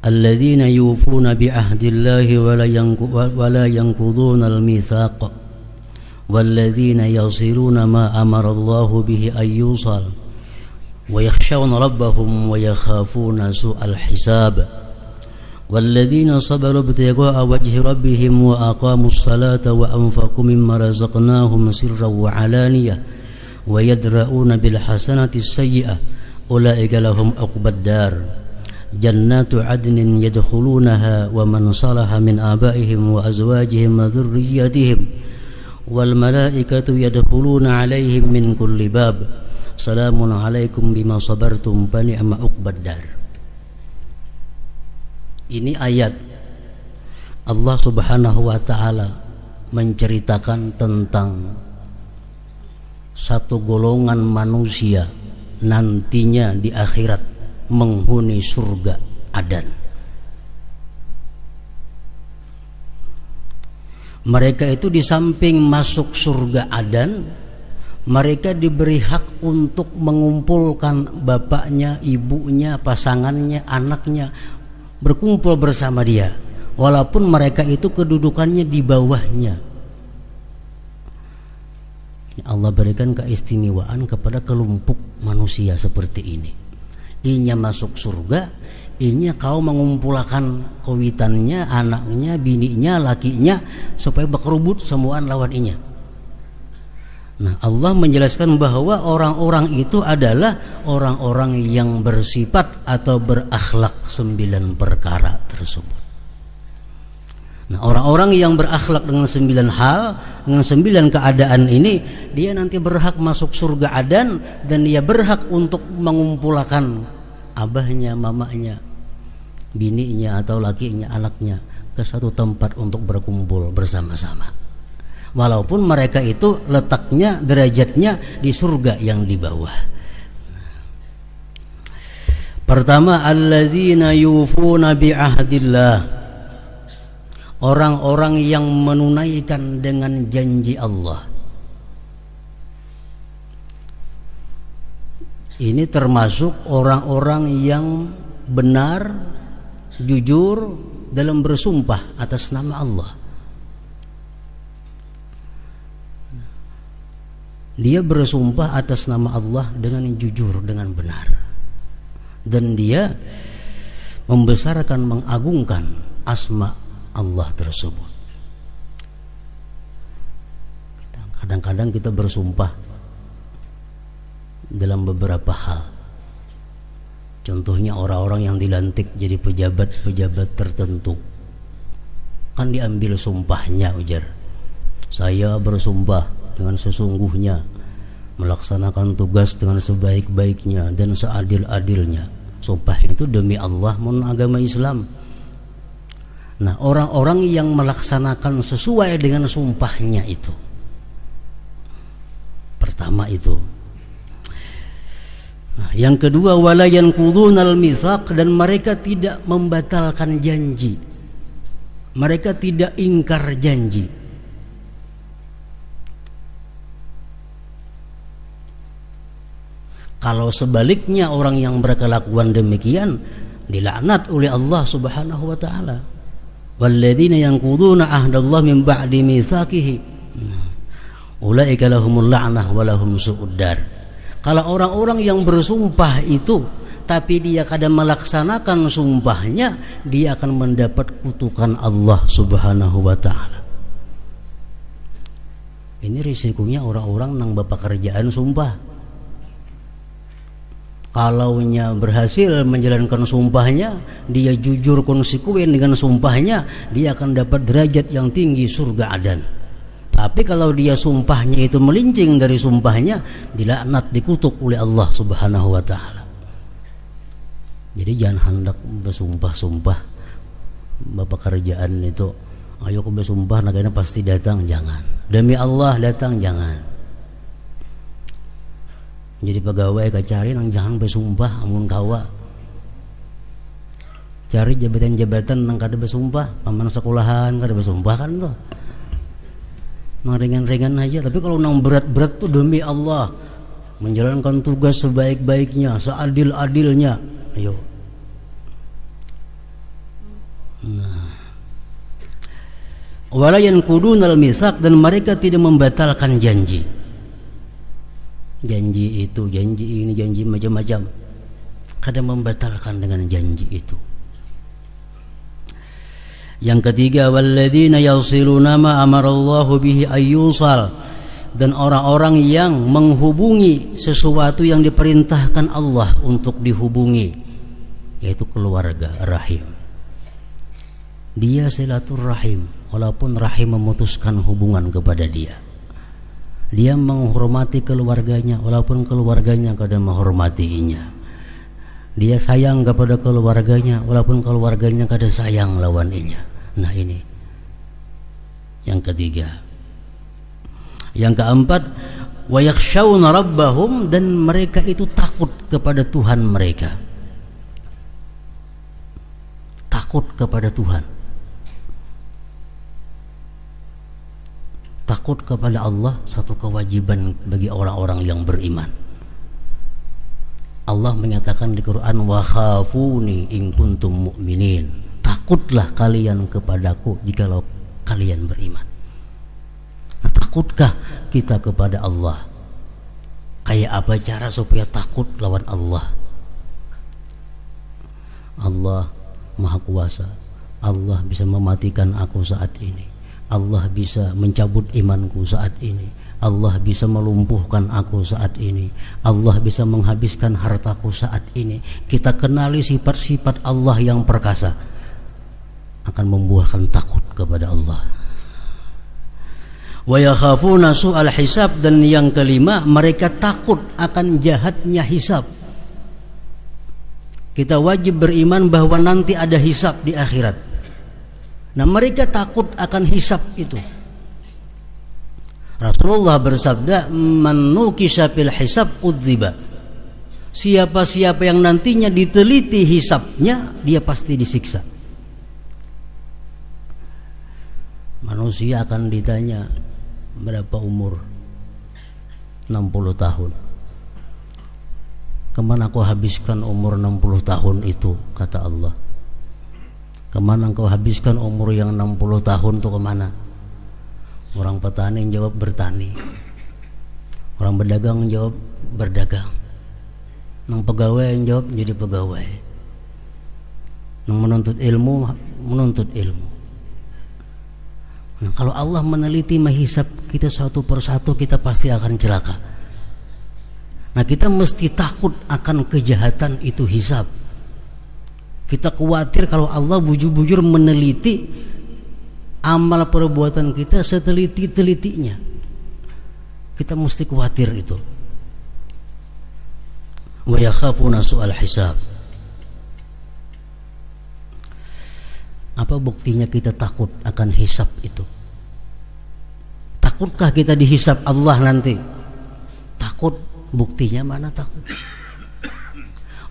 alladzina yufuna bi'ahdillahi wa la yanquduna al-mitsaq walladzina yasiluna ma amara Allahu bihi ayyusal wa yakhshawna rabbahum wa yakhafuna su'al hisab walladzina sabaru ibtigha'a wajhi rabbihim wa aqamus salata wa anfaqu mimma razaqnahum sirran wa 'alaniyah wa yadra'una bil hasanati as-sayyi'ah ulaika lahum 'uqbad dar jannatu 'adnin yadkhulunaha wa man salaha min abaihim wa azwajihim wa dhurriyyatihim wal malaikatu yadkhuluna 'alaihim min kulli bab salamun 'alaikum bima sabartum fa ni'ma 'uqbad dar. Ini ayat Allah Subhanahu wa taala menceritakan tentang satu golongan manusia nantinya di akhirat menghuni surga Adan. Mereka itu di samping masuk surga Adan, mereka diberi hak untuk mengumpulkan bapaknya, ibunya, pasangannya, anaknya, berkumpul bersama dia, walaupun mereka itu kedudukannya di bawahnya. Allah berikan keistimewaan kepada kelompok manusia seperti ini. Inya masuk surga, inya kau mengumpulkan kawitannya, anaknya, bininya, lakinya, supaya berkerubut semuaan lawan inya. Nah, Allah menjelaskan bahwa orang-orang itu adalah orang-orang yang bersifat atau berakhlak 9 perkara tersebut. Nah, orang-orang yang berakhlak dengan 9 hal, dengan 9 keadaan ini, dia nanti berhak masuk surga Adan, dan dia berhak untuk mengumpulkan abahnya, mamanya, bininya atau lakinya, anaknya ke satu tempat untuk berkumpul bersama-sama. Walaupun mereka itu letaknya, derajatnya di surga yang di bawah. Pertama, alladzina yufuna bi'ahdillah. Orang-orang yang menunaikan dengan janji Allah. Ini termasuk orang-orang yang benar, jujur dalam bersumpah atas nama Allah. Dia bersumpah atas nama Allah dengan jujur, dengan benar. Dan dia membesarkan, mengagungkan asma Allah tersebut. Kadang-kadang kita bersumpah dalam beberapa hal. Contohnya orang-orang yang dilantik jadi pejabat-pejabat tertentu, kan diambil sumpahnya, ujar, saya bersumpah dengan sesungguhnya melaksanakan tugas dengan sebaik-baiknya dan seadil-adilnya. Sumpah itu demi Allah, menurut agama Islam. Nah, orang-orang yang melaksanakan sesuai dengan sumpahnya itu, pertama itu. Nah, yang kedua, wala yanqudunal mitsaq, dan mereka tidak membatalkan janji. Mereka tidak ingkar janji. Kalau sebaliknya orang yang berkelakuan demikian dilaknat oleh Allah Subhanahu wa taala. Walladzina yanquduna ahdallahi min ba'di mitsaqihi ulaika lahumul la'nah wa lahum su'ud dar. Kalau orang-orang yang bersumpah itu tapi dia kadang melaksanakan sumpahnya, dia akan mendapat kutukan Allah Subhanahu wa taala. Ini risikonya orang-orang nang bapak kerjaan sumpah. Kalaunya berhasil menjalankan sumpahnya, dia jujur konsekuen dengan sumpahnya, dia akan dapat derajat yang tinggi, surga Adan. Tapi kalau dia sumpahnya itu melincing dari sumpahnya, dilaknat, dikutuk oleh Allah Subhanahu wa taala. Jadi jangan hendak bersumpah-sumpah bapak kerjaan itu, ayo aku bersumpah nagana pasti datang, jangan. Demi Allah datang, jangan. Jadi pegawai kacari nang jangan bersumpah amun kawa. Cari jabatan-jabatan nang kada bersumpah, paman sekolahan kada bersumpah kan tuh. Nang ringan-ringan aja, tapi kalau nang berat-berat tuh demi Allah, menjalankan tugas sebaik-baiknya, seadil-adilnya. Ayo. Wala yanqudunal mitsaq, dan mereka tidak membatalkan janji. Janji itu, janji ini, janji macam-macam. Kadang membatalkan dengan janji itu. Yang ketiga, walladzina yasiluna ma amarallahu bihi ayyusal, dan orang-orang yang menghubungi sesuatu yang diperintahkan Allah untuk dihubungi, yaitu keluarga rahim. Dia silaturrahim, walaupun rahim memutuskan hubungan kepada dia. Dia menghormati keluarganya, walaupun keluarganya kadang menghormatinya. Dia sayang kepada keluarganya, walaupun keluarganya kadang sayang lawannya. Nah ini yang ketiga. Yang keempat, wa yakhshawna rabbahum, dan mereka itu takut kepada Tuhan mereka. Takut kepada Tuhan. Takut kepada Allah satu kewajiban bagi orang-orang yang beriman. Allah menyatakan di Quran, wa khafuni in kuntum mu'minin, takutlah kalian kepadaku jikalau kalian beriman. Nah, takutkah kita kepada Allah? Kayak apa cara supaya takut lawan Allah? Allah Maha Kuasa. Allah bisa mematikan aku saat ini. Allah bisa mencabut imanku saat ini. Allah bisa melumpuhkan aku saat ini. Allah bisa menghabiskan hartaku saat ini. Kita kenali sifat-sifat Allah yang perkasa, akan membuahkan takut kepada Allah. Wa yakhafuna su'al hisab, dan yang kelima, mereka takut akan jahatnya hisab. Kita wajib beriman bahwa nanti ada hisab di akhirat. Nah, mereka takut akan hisab itu. Rasulullah bersabda, man nukisha fil hisab udziba. Siapa-siapa yang nantinya diteliti hisabnya, dia pasti disiksa. Manusia akan ditanya, berapa umur? 60 tahun. Kemana kau habiskan umur 60 tahun itu? Kata Allah. Kemana engkau habiskan umur yang 60 tahun itu kemana? Orang petani yang jawab bertani. Orang berdagang yang jawab berdagang. Nang pegawai yang jawab jadi pegawai. Nang menuntut ilmu, menuntut ilmu. Nah, kalau Allah meneliti menghisab kita satu persatu, kita pasti akan celaka. Nah, kita mesti takut akan kejahatan itu hisab. Kita khawatir kalau Allah bujur-bujur meneliti amal perbuatan kita seteliti-telitinya. Kita mesti khawatir itu. Wa yakhafuna su'al hisab. Apa buktinya kita takut akan hisab itu? Takutkah kita dihisab Allah nanti? Takut. Buktinya mana takut?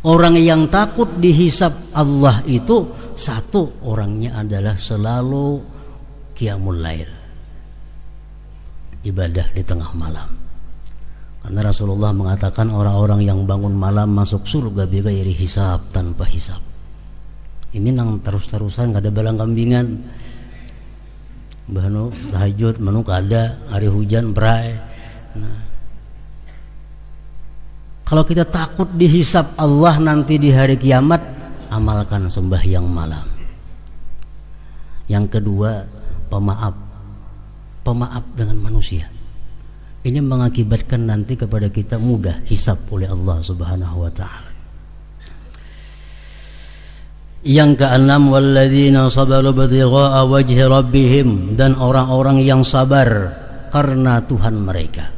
Orang yang takut dihisab Allah itu, satu, orangnya adalah selalu qiyamul lail, ibadah di tengah malam. Karena Rasulullah mengatakan orang-orang yang bangun malam masuk surga bighairi hisab, tanpa hisab. Ini nang terus-terusan gak ada balang kambingan. Bahnu tahajud menu kada, hari hujan berai. Nah, kalau kita takut dihisab Allah nanti di hari kiamat, amalkan sembahyang malam. Yang kedua, pemaaf. Pemaaf dengan manusia. Ini mengakibatkan nanti kepada kita mudah hisab oleh Allah Subhanahu wa taala. Yang keenam, walladzina sabaru btigha'a wajhi rabbihim, dan orang-orang yang sabar karena Tuhan mereka.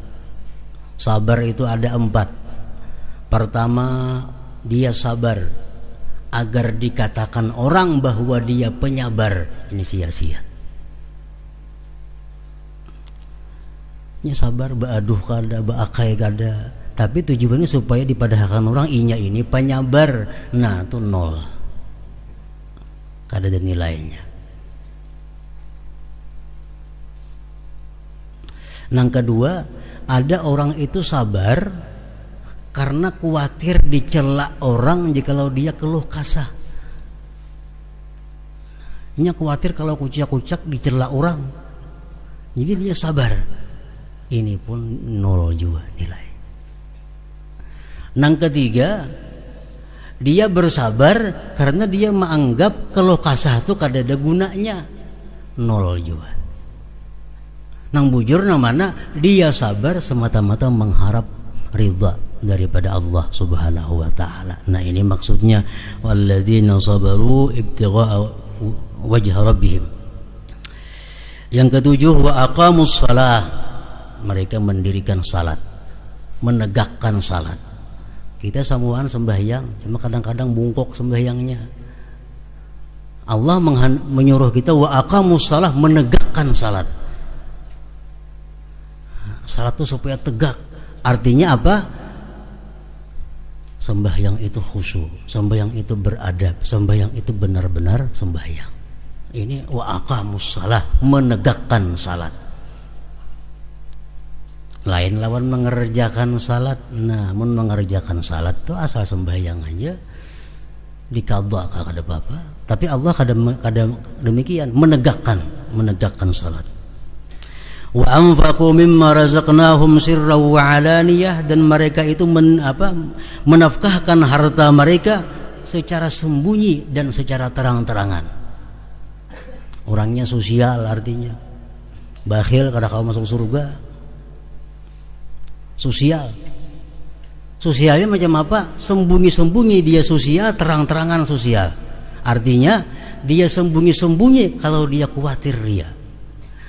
Sabar itu ada 4. Pertama, dia sabar agar dikatakan orang bahwa dia penyabar. Ini sia-sia. Ini sabar, baaduh kada, baakai kada. Tapi tujuannya supaya dipadahkan orang, inya ini penyabar. Nah, itu 0. Kada ada nilainya. Yang kedua, ada orang itu sabar karena khawatir dicela orang jikalau dia keluh kasah. Nya khawatir kalau kucak-kucak dicela orang. Jadi dia sabar. Ini pun 0 juga nilai. Yang ketiga, dia bersabar karena dia menganggap kalau kasah itu kada ada gunanya. 0 juga. Nang bujur namanya dia sabar semata-mata mengharap ridha daripada Allah Subhanahu wa taala. Nah, ini maksudnya walladzina sabaru ibtigha'a wajha rabbihim. Yang ketujuh, wa aqamus shalah. Mereka mendirikan salat, menegakkan salat. Kita samuan sembahyang, cuma kadang-kadang bungkok sembahyangnya. Allah menyuruh kita wa aqamus shalah, menegakkan salat. Salat itu supaya tegak. Artinya apa? Sembahyang itu khusyuk, sembahyang itu beradab, sembahyang itu benar-benar sembahyang. Ini wa aqamus shalah, menegakkan salat. Lain lawan mengerjakan salat. Nah, mengerjakan salat itu asal sembahyang aja dikadha kada apa-apa. Tapi Allah kadang demikian, menegakkan salat. Wa anfaqu mimma razaqnahum sirran wa alaniyah, dan mereka itu menafkahkan harta mereka secara sembunyi dan secara terang-terangan. Orangnya sosial, artinya bakhil kada kau masuk surga. Sosialnya macam apa? Sembunyi-sembunyi dia sosial, terang-terangan sosial. Artinya dia sembunyi-sembunyi kalau dia khawatir ria,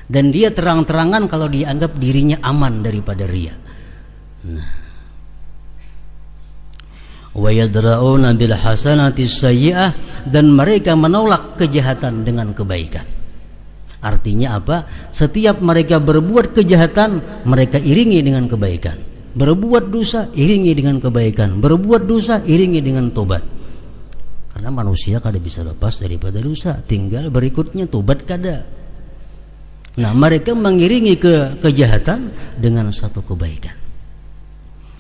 dan dia terang-terangan kalau dia anggap dirinya aman daripada ria. Nah, wa yadra'una bil hasanati sayyi'ah, dan mereka menolak kejahatan dengan kebaikan. Artinya apa? Setiap mereka berbuat kejahatan, mereka iringi dengan kebaikan. Berbuat dosa, iringi dengan kebaikan. Berbuat dosa, iringi dengan tobat. Karena manusia kada bisa lepas daripada dosa. Tinggal berikutnya tobat kada. Nah, mereka mengiringi kejahatan dengan satu kebaikan.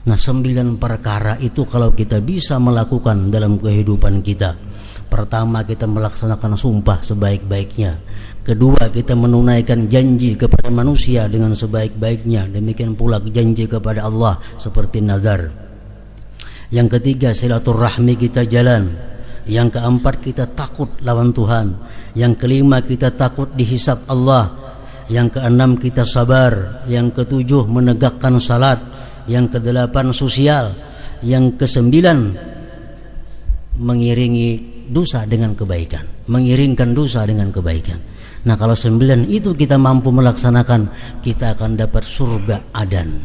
Nah, 9 perkara itu kalau kita bisa melakukan dalam kehidupan kita. Pertama, kita melaksanakan sumpah sebaik-baiknya. Kedua, kita menunaikan janji kepada manusia dengan sebaik-baiknya. Demikian pula janji kepada Allah seperti nazar. Yang ketiga, silaturahmi kita jalan. Yang keempat, kita takut lawan Tuhan. Yang kelima, kita takut dihisab Allah. Yang keenam, kita sabar. Yang ketujuh, menegakkan salat. Yang kedelapan, sosial. Yang kesembilan, mengiringi dosa dengan kebaikan, mengiringkan dosa dengan kebaikan. Nah, kalau 9 itu kita mampu melaksanakan, kita akan dapat surga adan,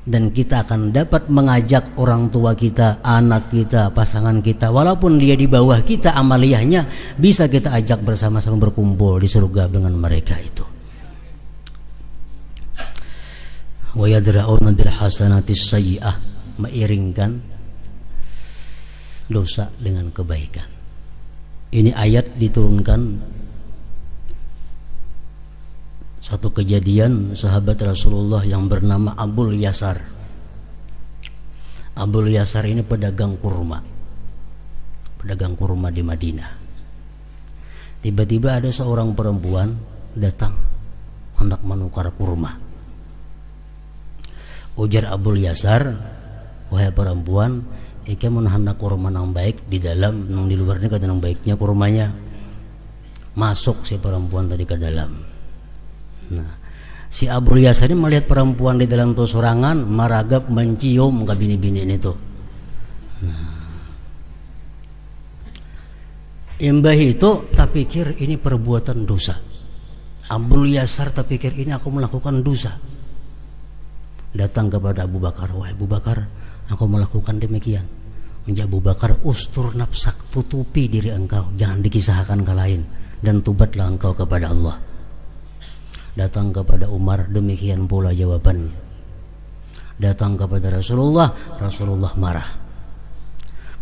dan kita akan dapat mengajak orang tua kita, anak kita, pasangan kita, walaupun dia di bawah kita amaliyahnya, bisa kita ajak bersama-sama berkumpul di surga dengan mereka itu. Wa yadra'una bil hasanatis sayyi'ah, mengiringkan dosa dengan kebaikan. Ini ayat diturunkan satu kejadian sahabat Rasulullah yang bernama Abul Yasar. Abul Yasar ini pedagang kurma di Madinah. Tiba-tiba ada seorang perempuan datang hendak menukar kurma. Ujar Abul Yasar, wahai perempuan, ika mun hendak kurma nang baik di dalam, nang di luarnya kata nang baiknya kurmanya. Masuk si perempuan tadi ke dalam. Nah, si Abul Yasar ini melihat perempuan di dalam tuh sorangan, maragap mencium ke bini-bini itu. Nah, imbah itu tak pikir ini perbuatan dosa. Abul Yasar tak pikir ini aku melakukan dosa. Datang kepada Abu Bakar, wahai Abu Bakar, aku melakukan demikian. Menjadi Abu Bakar, ustur nafsak, tutupi diri engkau, jangan dikisahkan ke lain, dan tubatlah engkau kepada Allah. Datang kepada Umar, demikian pula jawabannya. Datang kepada Rasulullah, Rasulullah marah.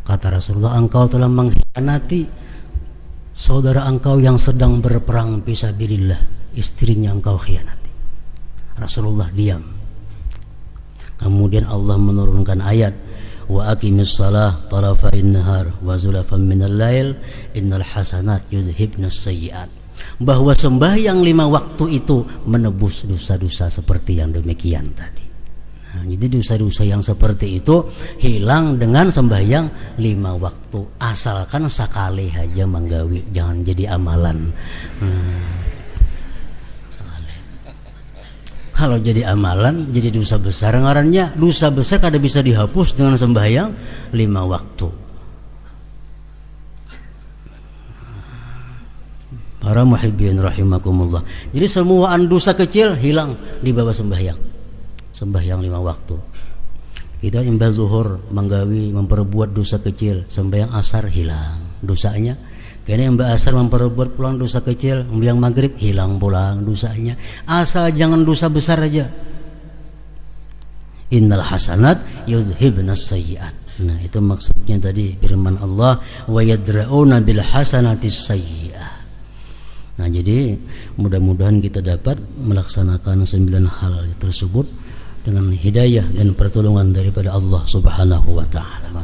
Kata Rasulullah, engkau telah mengkhianati saudara engkau yang sedang berperang fisabilillah, istrinya engkau khianati. Rasulullah diam. Kemudian Allah menurunkan ayat, wa aqimis shalah tarafain nahar wa zulafan minal lail innal hasanat yudhibnas sayyi'at, bahwa sembahyang 5 waktu itu menebus dosa-dosa seperti yang demikian tadi. Nah, jadi dosa-dosa yang seperti itu hilang dengan sembahyang 5 waktu, asalkan sakali aja manggawi, jangan jadi amalan. Kalau jadi amalan jadi dosa besar, ngarannya dosa besar kada bisa dihapus dengan sembahyang 5 waktu. Para muhibbin rahimakumullah. Jadi semua dosa kecil hilang di bawah sembahyang 5 waktu. Kita imbah zuhur manggawi memperbuat dosa kecil, sembahyang asar hilang dosanya. Kini mbak asar memperbuat pulang dosa kecil, yang maghrib hilang pulang dosanya. Asal jangan dosa besar aja. Innal hasanat yudhibnas sayyi'at. Nah, itu maksudnya tadi firman Allah, wa yadra'una bil hasanatis sayyi'ah. Nah, jadi mudah-mudahan kita dapat melaksanakan 9 hal tersebut dengan hidayah dan pertolongan daripada Allah Subhanahu wa taala.